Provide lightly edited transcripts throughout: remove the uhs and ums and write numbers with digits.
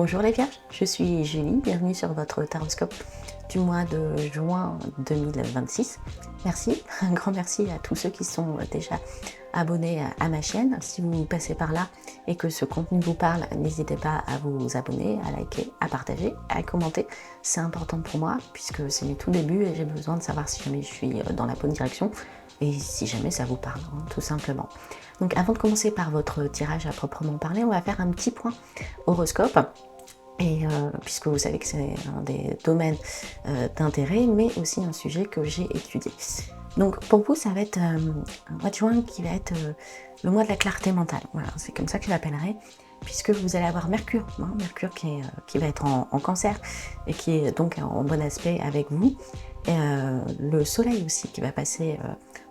Bonjour les Vierges, je suis Julie, bienvenue sur votre taroscope du mois de juin 2026. Merci, un grand merci à tous ceux qui sont déjà abonnés à ma chaîne. Si vous passez par là et que ce contenu vous parle, n'hésitez pas à vous abonner, à liker, à partager, à commenter. C'est important pour moi puisque c'est mes tout débuts et j'ai besoin de savoir si jamais je suis dans la bonne direction et si jamais ça vous parle, tout simplement. Donc avant de commencer par votre tirage à proprement parler, on va faire un petit point horoscope. Et puisque vous savez que c'est un des domaines d'intérêt, mais aussi un sujet que j'ai étudié. Donc pour vous, ça va être un mois de juin qui va être le mois de la clarté mentale. Voilà, c'est comme ça que je l'appellerai, puisque vous allez avoir Mercure, Mercure qui va être en cancer et qui est donc en bon aspect avec vous. Et le soleil aussi qui va passer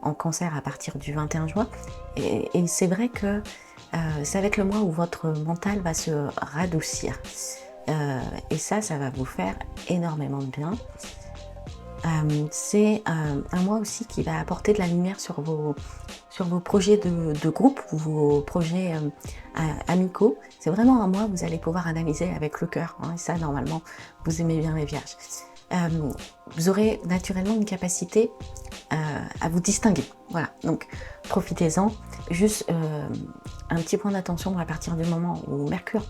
en cancer à partir du 21 juin. Et c'est vrai que ça va être le mois où votre mental va se radoucir. Et ça va vous faire énormément de bien. C'est un mois aussi qui va apporter de la lumière sur vos projets de groupe, vos projets amicaux. C'est vraiment un mois où vous allez pouvoir analyser avec le cœur. Et ça, normalement, vous aimez bien les Vierges. Vous aurez naturellement une capacité à vous distinguer. Voilà, donc profitez-en. Juste un petit point d'attention à partir du moment où Mercure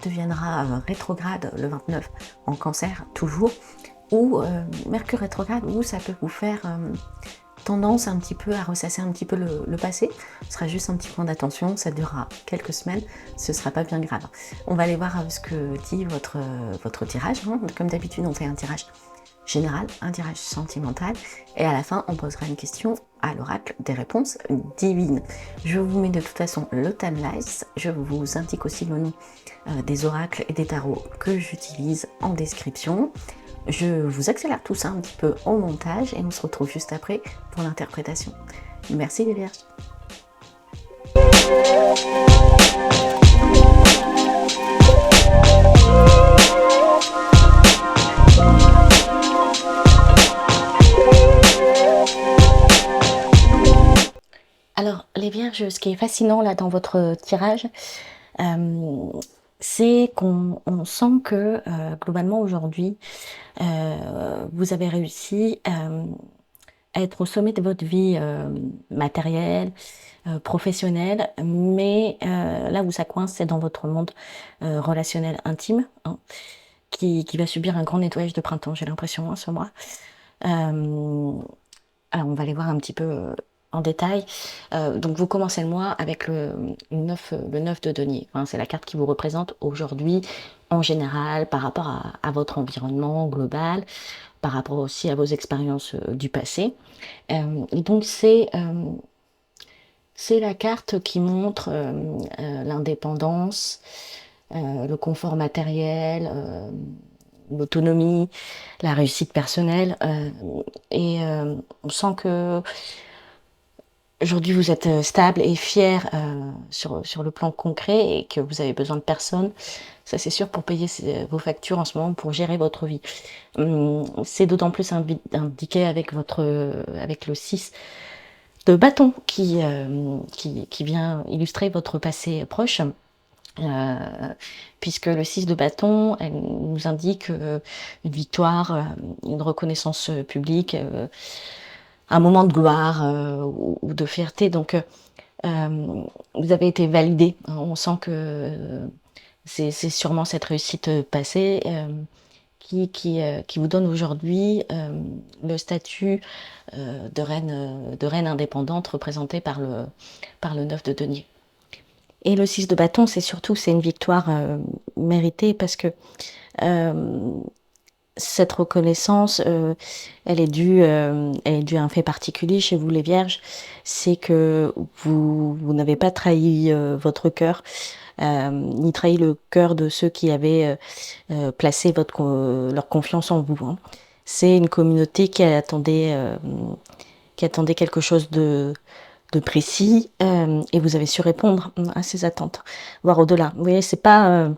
deviendra rétrograde le 29 en cancer, toujours, ou Mercure rétrograde, où ça peut vous faire tendance un petit peu à ressasser un petit peu le passé. Ce sera juste un petit point d'attention, ça durera quelques semaines, ce sera pas bien grave. On va aller voir ce que dit votre tirage. Comme d'habitude, on fait un tirage général, un tirage sentimental, et à la fin, on posera une question à l'oracle des réponses divines. Je vous mets de toute façon le timelines, je vous indique aussi le nom des oracles et des tarots que j'utilise en description. Je vous accélère tout ça un petit peu en montage et on se retrouve juste après pour l'interprétation. Merci les Vierges. Alors les Vierges, ce qui est fascinant là dans votre tirage, c'est qu'on sent que globalement aujourd'hui, vous avez réussi à être au sommet de votre vie matérielle, professionnelle, mais là où ça coince, c'est dans votre monde relationnel intime, qui va subir un grand nettoyage de printemps, j'ai l'impression, ce mois. Alors on va aller voir un petit peu en détail. Donc vous commencez le mois avec le 9 de denier. C'est la carte qui vous représente aujourd'hui en général par rapport à votre environnement global, par rapport aussi à vos expériences du passé. Et donc c'est la carte qui montre l'indépendance, le confort matériel, l'autonomie, la réussite personnelle. Et on sent que aujourd'hui vous êtes stable et fier sur le plan concret et que vous avez besoin de personne. Ça c'est sûr pour payer vos factures en ce moment, pour gérer votre vie. C'est d'autant plus indiqué avec le 6 de bâton qui vient illustrer votre passé proche. Puisque le 6 de bâton, elle nous indique une victoire, une reconnaissance publique, un moment de gloire ou de fierté. Donc vous avez été validé. On sent que c'est sûrement cette réussite passée qui vous donne aujourd'hui le statut de reine indépendante représentée par le 9 de denier. Et le 6 de bâton, c'est une victoire méritée parce que cette reconnaissance, elle est due à un fait particulier chez vous les Vierges, c'est que vous n'avez pas trahi votre cœur, ni trahi le cœur de ceux qui avaient placé leur confiance en vous. C'est une communauté qui attendait quelque chose de précis et vous avez su répondre à ces attentes, voire au-delà. Vous voyez, c'est pas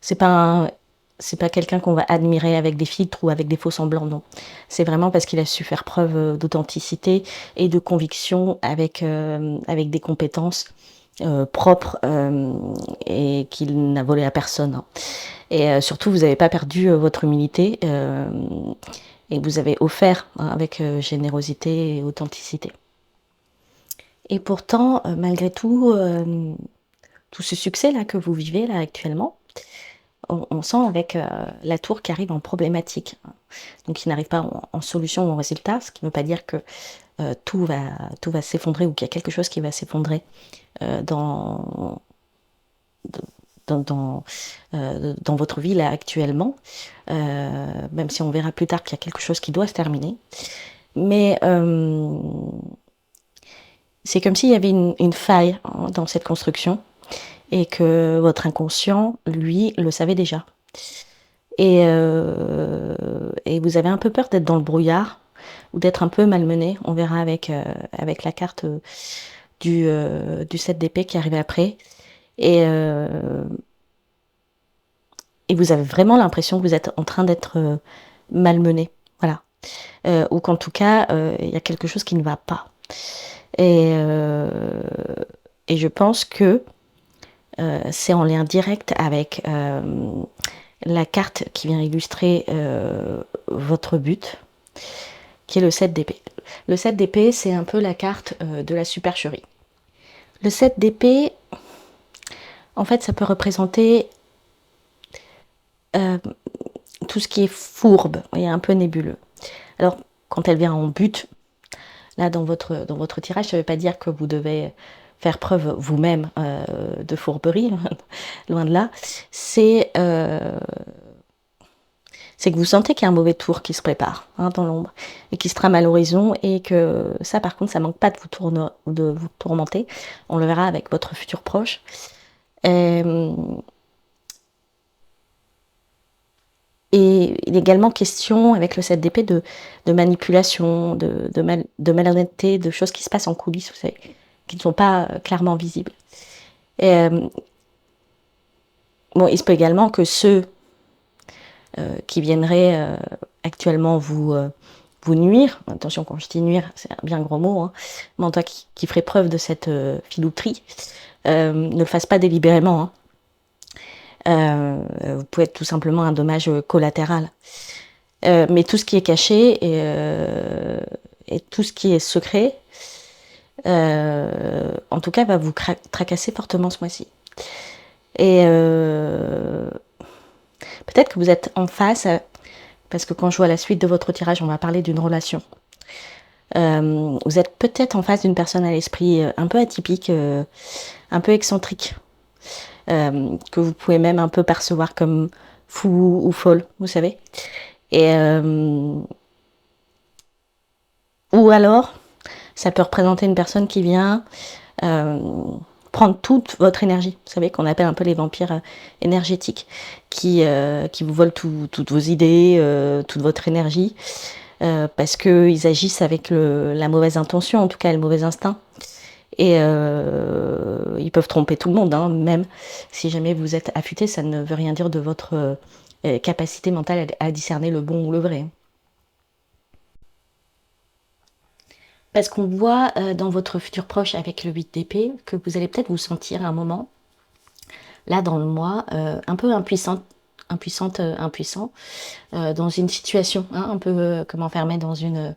c'est pas quelqu'un qu'on va admirer avec des filtres ou avec des faux semblants, non. C'est vraiment parce qu'il a su faire preuve d'authenticité et de conviction avec des compétences propre et qu'il n'a volé à personne, hein. Et surtout, vous n'avez pas perdu votre humilité et vous avez offert, hein, avec générosité et authenticité. Et pourtant, malgré tout, tout ce succès-là que vous vivez là actuellement, on sent avec la tour qui arrive en problématique. Donc, il n'arrive pas en solution ou en résultat, ce qui ne veut pas dire que tout va s'effondrer ou qu'il y a quelque chose qui va s'effondrer dans, dans votre vie là actuellement, même si on verra plus tard qu'il y a quelque chose qui doit se terminer. Mais c'est comme s'il y avait une faille, hein, dans cette construction et que votre inconscient, lui, le savait déjà. Et vous avez un peu peur d'être dans le brouillard ou d'être un peu malmené. On verra avec la carte du 7 d'épée qui arrive après. Et vous avez vraiment l'impression que vous êtes en train d'être malmené. Voilà. Ou qu'en tout cas, il y a quelque chose qui ne va pas. Et je pense que c'est en lien direct avec la carte qui vient illustrer votre but, qui est le 7 d'épée. Le 7 d'épée, c'est un peu la carte de la supercherie. Le 7 d'épée, en fait, ça peut représenter tout ce qui est fourbe et un peu nébuleux. Alors, quand elle vient en but, là, dans votre tirage, ça ne veut pas dire que vous devez faire preuve vous-même de fourberie, loin de là. C'est que vous sentez qu'il y a un mauvais tour qui se prépare, hein, dans l'ombre et qui se trame à l'horizon, et que ça, par contre, ça manque pas de vous tourmenter. On le verra avec votre futur proche. Et il est également question, avec le 7 d'épée, de manipulation, de malhonnêteté, de choses qui se passent en coulisses, vous savez, qui ne sont pas clairement visibles. Bon, il se peut également que ceux qui viendraient actuellement vous nuire, attention, quand je dis nuire, c'est un bien gros mot, hein, mais en tout cas qui ferait preuve de cette filouterie, ne le fassent pas délibérément, hein. Vous pouvez être tout simplement un dommage collatéral. Mais tout ce qui est caché et tout ce qui est secret, en tout cas, va vous tracasser fortement ce mois-ci. Et peut-être que vous êtes en face, parce que quand je vois la suite de votre tirage, on va parler d'une relation. Vous êtes peut-être en face d'une personne à l'esprit un peu atypique, un peu excentrique, que vous pouvez même un peu percevoir comme fou ou folle, vous savez. Et ou alors, ça peut représenter une personne qui vient prendre toute votre énergie, vous savez, qu'on appelle un peu les vampires énergétiques, qui vous volent toutes vos idées, toute votre énergie, parce qu'ils agissent avec la mauvaise intention, en tout cas le mauvais instinct. Et ils peuvent tromper tout le monde, hein, même si jamais vous êtes affûté, ça ne veut rien dire de votre capacité mentale à discerner le bon ou le vrai. Parce qu'on voit dans votre futur proche avec le 8 d'épée que vous allez peut-être vous sentir à un moment, là dans le mois, un peu impuissant, dans une situation, hein, un peu comme enfermé dans une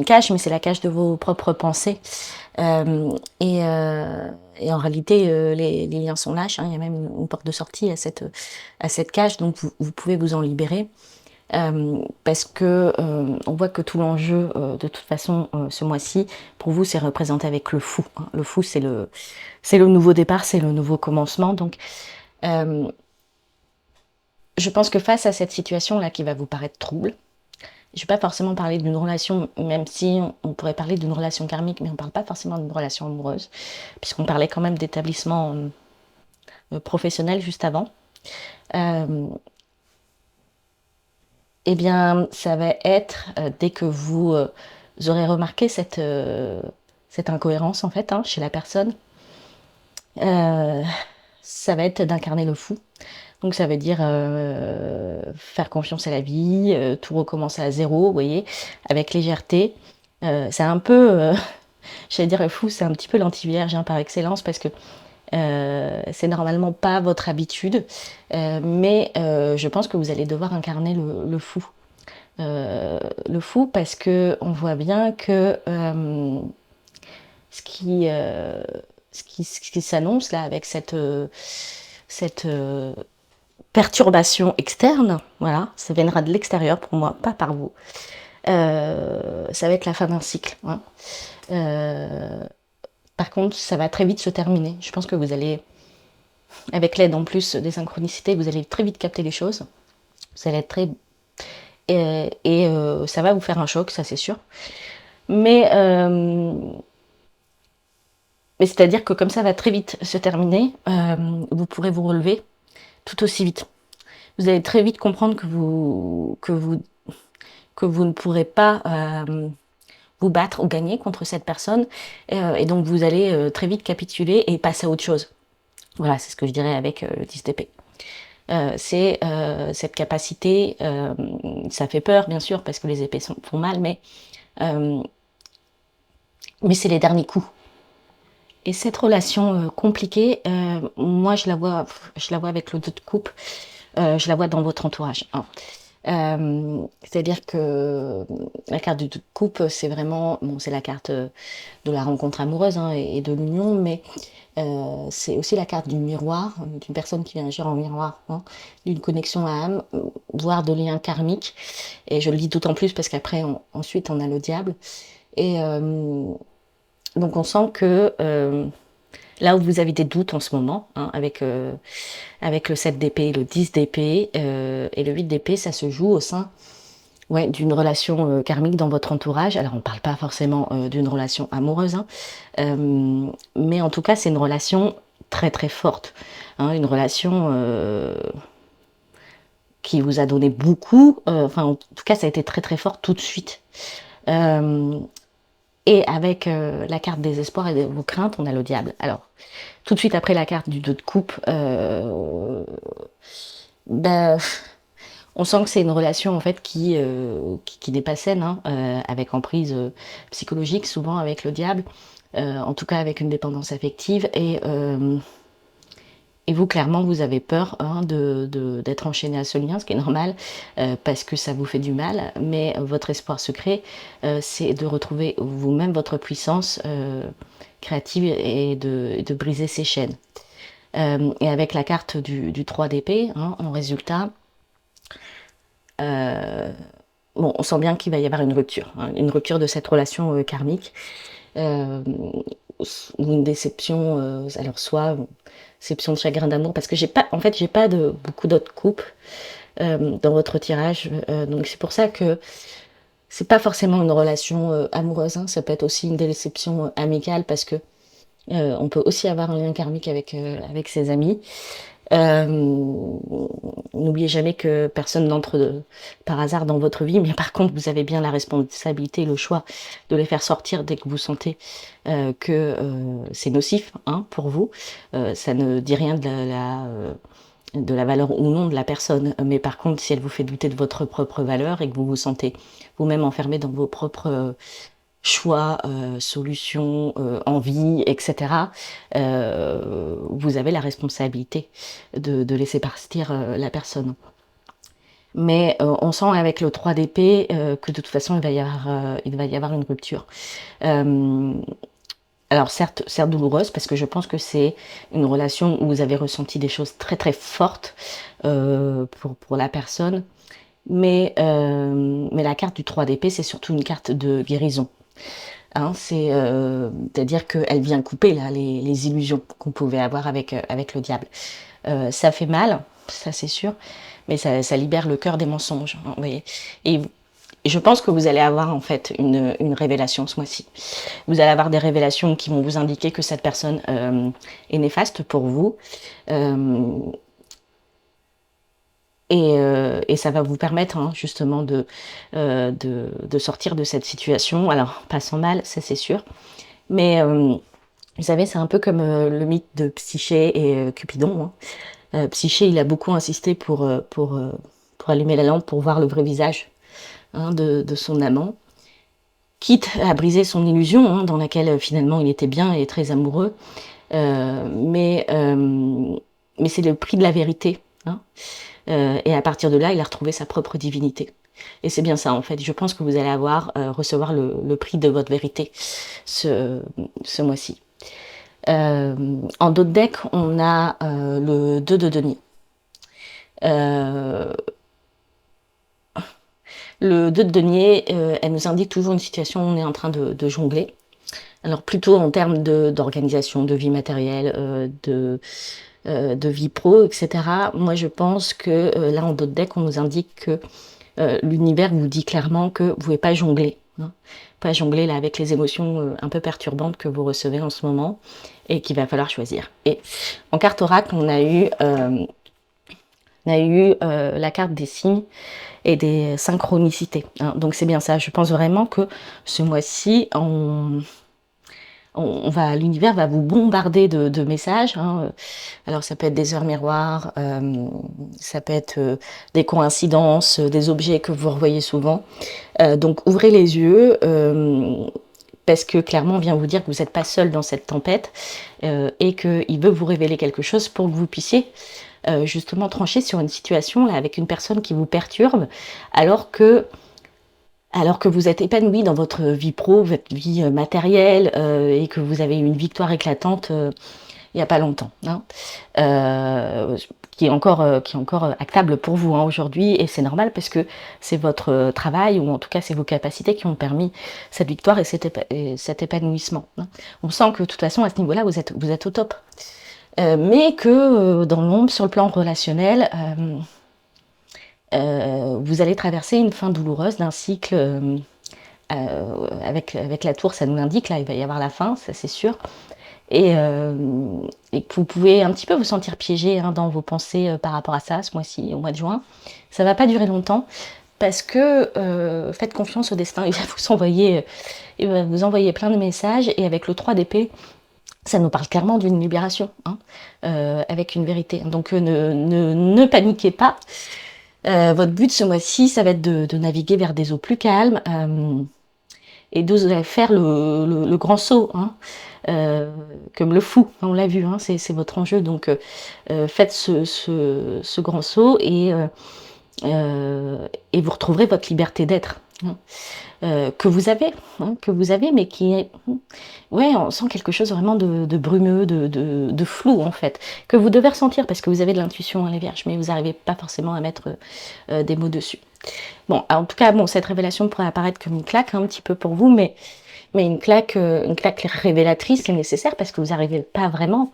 cage, mais c'est la cage de vos propres pensées. Et en réalité, les liens sont lâches, hein, il y a même une porte de sortie à cette cage, donc vous pouvez vous en libérer. Parce que on voit que tout l'enjeu, de toute façon, ce mois-ci, pour vous, c'est représenté avec le fou, hein. Le fou, c'est le nouveau départ, c'est le nouveau commencement. Donc, je pense que face à cette situation-là qui va vous paraître trouble, je ne vais pas forcément parler d'une relation, même si on pourrait parler d'une relation karmique, mais on ne parle pas forcément d'une relation amoureuse, puisqu'on parlait quand même d'établissement professionnel juste avant. Eh bien, ça va être, dès que vous aurez remarqué cette incohérence, en fait, hein, chez la personne, ça va être d'incarner le fou. Donc ça veut dire faire confiance à la vie, tout recommencer à zéro, vous voyez, avec légèreté. C'est un peu j'allais dire le fou, c'est un petit peu l'anti-vierge hein, par excellence parce que c'est normalement pas votre habitude, mais je pense que vous allez devoir incarner le fou. Le fou parce que on voit bien que ce qui, euh, ce qui s'annonce là avec cette perturbation externe, voilà, ça viendra de l'extérieur pour moi, pas par vous. Ça va être la fin d'un cycle. Hein. Euh, Par contre, ça va très vite se terminer. Je pense que vous allez, avec l'aide en plus des synchronicités, vous allez très vite capter les choses. Vous allez être très ça va vous faire un choc, ça c'est sûr. Mais mais c'est-à-dire que comme ça va très vite se terminer, vous pourrez vous relever tout aussi vite. Vous allez très vite comprendre que vous ne pourrez pas vous battre ou gagner contre cette personne, et donc vous allez très vite capituler et passer à autre chose. Voilà, c'est ce que je dirais avec le 10 d'épée. C'est cette capacité, ça fait peur bien sûr parce que les épées font mal, euh, mais c'est les derniers coups. Et cette relation compliquée, moi je la vois avec le 2 de coupe, je la vois dans votre entourage. Hein. C'est-à-dire que la carte du 2 de coupe, c'est vraiment, bon, c'est la carte de la rencontre amoureuse hein, et de l'union, mais c'est aussi la carte du miroir, d'une personne qui vient agir en miroir, hein, d'une connexion à âme, voire de liens karmiques. Et je le dis d'autant plus parce qu'après, ensuite, on a le diable. Et donc, on sent que là où vous avez des doutes en ce moment, hein, avec le 7 d'épée, le 10 d'épée et le 8 d'épée, ça se joue au sein ouais, d'une relation karmique dans votre entourage. Alors, on ne parle pas forcément d'une relation amoureuse, hein, mais en tout cas, c'est une relation très très forte. Hein, une relation qui vous a donné beaucoup, enfin, en tout cas, ça a été très très fort tout de suite. Euh, et avec la carte des espoirs et de vos craintes, on a le diable. Alors, tout de suite après la carte du 2 de coupe, ben, on sent que c'est une relation en fait qui n'est pas saine, hein, avec emprise psychologique, souvent avec le diable, en tout cas avec une dépendance affective. Et vous, clairement, vous avez peur hein, d'être enchaîné à ce lien, ce qui est normal, parce que ça vous fait du mal. Mais votre espoir secret, c'est de retrouver vous-même votre puissance créative et de briser ces chaînes. Et avec la carte du 3 d'épée, hein, en résultat, euh, bon, on sent bien qu'il va y avoir hein, une rupture de cette relation karmique, euh, ou une déception, alors soit déception de chagrin d'amour, parce que j'ai pas, en fait, j'ai pas de beaucoup d'autres coupes dans votre tirage, donc c'est pour ça que c'est pas forcément une relation amoureuse, hein, ça peut être aussi une déception amicale, parce que on peut aussi avoir un lien karmique avec ses amis. Euh, N'oubliez jamais que personne n'entre par hasard dans votre vie, mais par contre, vous avez bien la responsabilité, le choix de les faire sortir dès que vous sentez que c'est nocif hein, pour vous. Ça ne dit rien de la valeur ou non de la personne, mais par contre, si elle vous fait douter de votre propre valeur et que vous vous sentez vous-même enfermé dans vos propres choix, solutions, envies, etc., vous avez la responsabilité de laisser partir la personne. Mais on sent avec le 3 d'épée que de toute façon, il va y avoir une rupture. Euh, alors certes douloureuse, parce que je pense que c'est une relation où vous avez ressenti des choses très très fortes pour la personne. Mais la carte du 3 d'épée, c'est surtout une carte de guérison. Hein, c'est-à-dire qu'elle vient couper là, les illusions qu'on pouvait avoir avec le diable. Ça fait mal, ça c'est sûr, mais ça libère le cœur des mensonges. Hein, vous voyez. Et, et je pense que vous allez avoir en fait une révélation ce mois-ci. Vous allez avoir des révélations qui vont vous indiquer que cette personne est néfaste pour vous. Euh, et ça va vous permettre hein, justement de sortir de cette situation. Alors, pas sans mal, ça c'est sûr. Mais vous savez, c'est un peu comme le mythe de Psyché et Cupidon. Hein. Psyché, il a beaucoup insisté pour allumer la lampe, pour voir le vrai visage hein, de son amant. quitte à briser son illusion, hein, dans laquelle finalement il était bien et très amoureux. Mais c'est le prix de la vérité, hein. Et à partir de là, il a retrouvé sa propre divinité. Et c'est bien ça, en fait. Je pense que vous allez recevoir le prix de votre vérité ce mois-ci. En d'autres decks, on a le 2 de denier. Le 2 de denier, elle nous indique toujours une situation où on est en train de jongler. Alors plutôt en termes d'organisation, de vie matérielle, de vie pro, etc. Moi, je pense que là, en d'autres decks, on nous indique que l'univers vous dit clairement que vous ne pouvez pas jongler. Hein. Pas jongler là avec les émotions un peu perturbantes que vous recevez en ce moment et qu'il va falloir choisir. Et en carte oracle, on a eu la carte des signes et des synchronicités. Hein. Donc c'est bien ça. Je pense vraiment que ce mois-ci, l'univers va vous bombarder de messages. Hein. Alors ça peut être des heures miroirs, ça peut être des coïncidences, des objets que vous revoyez souvent. Donc ouvrez les yeux, parce que clairement on vient vous dire que vous n'êtes pas seul dans cette tempête, et qu'il veut vous révéler quelque chose pour que vous puissiez justement trancher sur une situation là, avec une personne qui vous perturbe, alors que vous êtes épanoui dans votre vie pro, votre vie matérielle, et que vous avez eu une victoire éclatante il n'y a pas longtemps, hein, qui est encore actable pour vous, hein, aujourd'hui, et c'est normal parce que c'est votre travail, ou en tout cas c'est vos capacités qui ont permis cette victoire et cet épanouissement. Hein. On sent que de toute façon à ce niveau-là vous êtes au top, mais que dans l'ombre, sur le plan relationnel, vous allez traverser une fin douloureuse d'un cycle. Avec la tour, ça nous l'indique, là il va y avoir la fin, ça c'est sûr, et que vous pouvez un petit peu vous sentir piégé, hein, dans vos pensées par rapport à ça ce mois-ci, au mois de juin. Ça va pas durer longtemps parce que faites confiance au destin, il va vous envoyer plein de messages, et avec le 3 d'épée, ça nous parle clairement d'une libération, hein, avec une vérité. Donc ne paniquez pas. Votre but ce mois-ci, ça va être de naviguer vers des eaux plus calmes, et d'oser faire le grand saut, hein, comme le fou, on l'a vu, hein, c'est votre enjeu. Donc faites ce grand saut, et vous retrouverez votre liberté d'être, hein, que vous avez, mais qui est, ouais, on sent quelque chose vraiment de brumeux, de flou en fait, que vous devez ressentir parce que vous avez de l'intuition, hein, les vierges, mais vous n'arrivez pas forcément à mettre des mots dessus. Bon, en tout cas, bon, cette révélation pourrait apparaître comme une claque, hein, un petit peu pour vous, mais une claque révélatrice qui est nécessaire parce que vous n'arrivez pas vraiment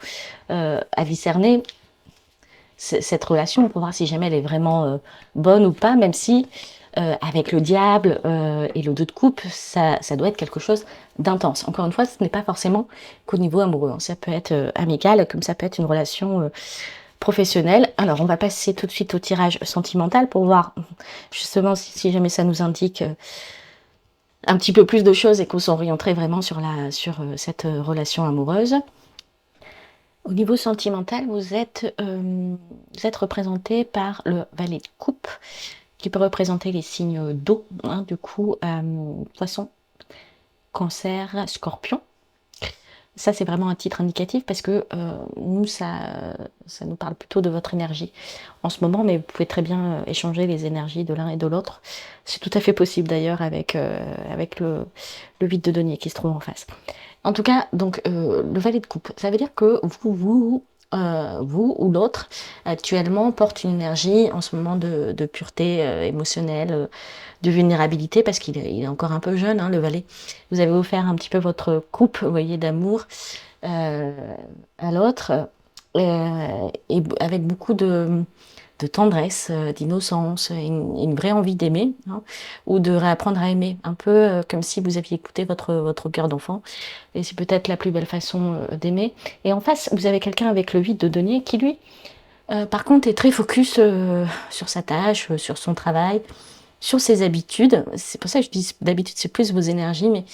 à discerner cette relation pour voir si jamais elle est vraiment bonne ou pas, même si avec le diable et le 2 de coupe, ça doit être quelque chose d'intense. Encore une fois, ce n'est pas forcément qu'au niveau amoureux, hein. Ça peut être amical, comme ça peut être une relation professionnelle. Alors, on va passer tout de suite au tirage sentimental pour voir justement si jamais ça nous indique un petit peu plus de choses et qu'on s'orienterait vraiment sur cette relation amoureuse. Au niveau sentimental, vous êtes représenté par le valet de coupe, qui peut représenter les signes d'eau, hein, du coup, poisson, cancer, scorpion. Ça, c'est vraiment un titre indicatif parce que nous, ça nous parle plutôt de votre énergie en ce moment, mais vous pouvez très bien échanger les énergies de l'un et de l'autre. C'est tout à fait possible d'ailleurs avec le 8 de denier qui se trouve en face. En tout cas, donc le valet de coupe, ça veut dire que vous ou l'autre actuellement porte une énergie en ce moment de pureté émotionnelle, de vulnérabilité, parce qu'il est encore un peu jeune, hein, le valet. Vous avez offert un petit peu votre coupe, vous voyez, d'amour à l'autre, et avec beaucoup de tendresse, d'innocence, une vraie envie d'aimer, hein, ou de réapprendre à aimer, un peu comme si vous aviez écouté votre cœur d'enfant, et c'est peut-être la plus belle façon d'aimer. Et en face, vous avez quelqu'un avec le 8 de denier qui, lui, par contre, est très focus sur sa tâche, sur son travail, sur ses habitudes. C'est pour ça que je dis, d'habitude, c'est plus vos énergies, mais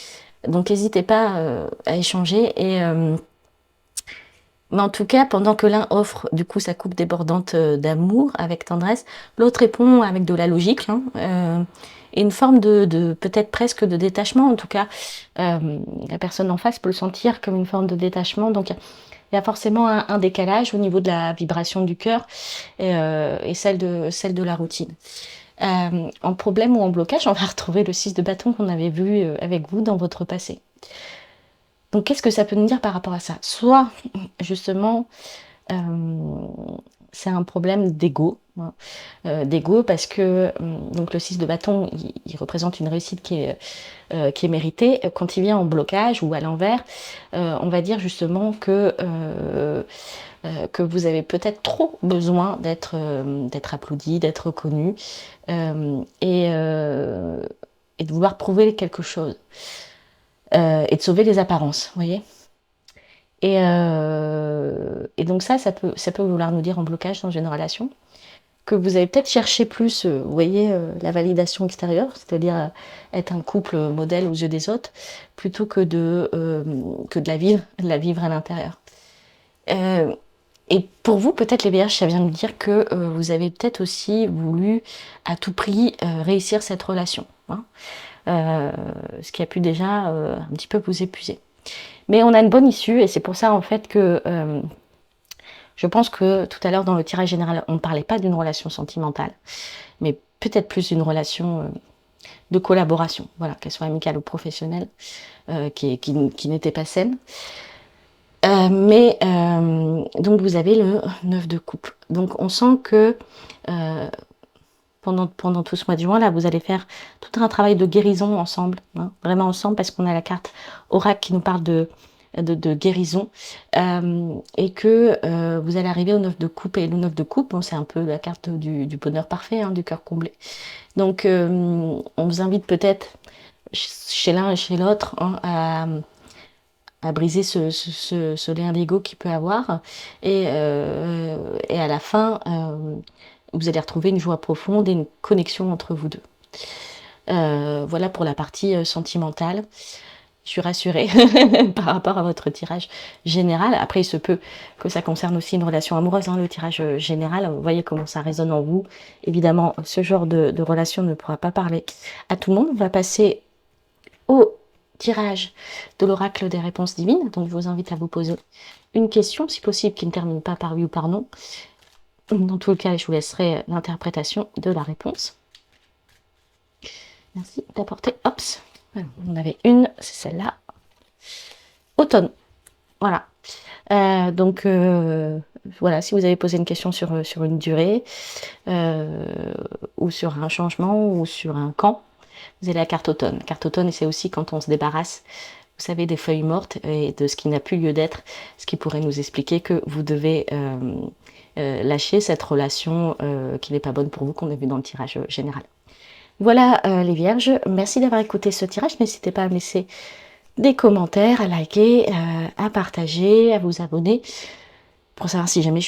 donc n'hésitez pas à échanger, mais en tout cas, pendant que l'un offre du coup sa coupe débordante d'amour avec tendresse, l'autre répond avec de la logique, hein, et une forme de peut-être presque de détachement. En tout cas, la personne en face peut le sentir comme une forme de détachement. Donc, il y a forcément un décalage au niveau de la vibration du cœur et celle de la routine. En problème ou en blocage, on va retrouver le 6 de bâton qu'on avait vu avec vous dans votre passé. Donc, qu'est-ce que ça peut nous dire par rapport à ça? Soit, justement, c'est un problème d'ego. Hein. D'ego parce que donc le 6 de bâton, il représente une réussite qui est méritée. Quand il vient en blocage ou à l'envers, on va dire justement que vous avez peut-être trop besoin d'être applaudi, d'être reconnu et de vouloir prouver quelque chose et de sauver les apparences, vous voyez. Et donc ça peut vouloir nous dire en blocage dans une relation que vous avez peut-être cherché plus, vous voyez, la validation extérieure, c'est-à-dire être un couple modèle aux yeux des autres, plutôt que de la vivre à l'intérieur. Et pour vous, peut-être les Vierges, ça vient de dire que vous avez peut-être aussi voulu à tout prix réussir cette relation, hein, ce qui a pu déjà un petit peu vous épuiser. Mais on a une bonne issue et c'est pour ça en fait que je pense que tout à l'heure dans le tirage général, on ne parlait pas d'une relation sentimentale, mais peut-être plus d'une relation de collaboration, voilà, qu'elle soit amicale ou professionnelle, qui n'était pas saine. Donc vous avez le 9 de coupe. Donc on sent que pendant tout ce mois de juin, là, vous allez faire tout un travail de guérison ensemble, hein, vraiment ensemble, parce qu'on a la carte oracle qui nous parle de guérison, et que vous allez arriver au 9 de coupe. Et le 9 de coupe, bon, c'est un peu la carte du bonheur parfait, hein, du cœur comblé. Donc on vous invite peut-être chez l'un et chez l'autre, hein, à briser ce lien d'ego qu'il peut avoir, et à la fin vous allez retrouver une joie profonde et une connexion entre vous deux. Voilà pour la partie sentimentale. Je suis rassurée par rapport à votre tirage général. Après, il se peut que ça concerne aussi une relation amoureuse, hein, le tirage général. Vous voyez comment ça résonne en vous. Évidemment, ce genre de relation ne pourra pas parler à tout le monde. On va passer au tirage de l'oracle des réponses divines. Donc, je vous invite à vous poser une question, si possible, qui ne termine pas par oui ou par non. Dans tout le cas, je vous laisserai l'interprétation de la réponse. Merci d'apporter. Hop, on avait une, c'est celle-là. Automne. Voilà. Donc, voilà, si vous avez posé une question sur une durée, ou sur un changement, ou sur un camp, vous avez la carte automne. Carte automne, c'est aussi quand on se débarrasse, vous savez, des feuilles mortes et de ce qui n'a plus lieu d'être, ce qui pourrait nous expliquer que vous devez lâcher cette relation qui n'est pas bonne pour vous, qu'on a vu dans le tirage général. Voilà les Vierges, merci d'avoir écouté ce tirage. N'hésitez pas à me laisser des commentaires, à liker, à partager, à vous abonner pour savoir si jamais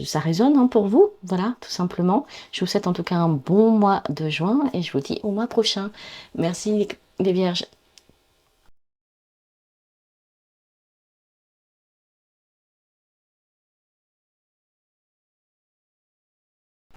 ça résonne, hein, pour vous. Voilà, tout simplement. Je vous souhaite en tout cas un bon mois de juin et je vous dis au mois prochain. Merci les Vierges.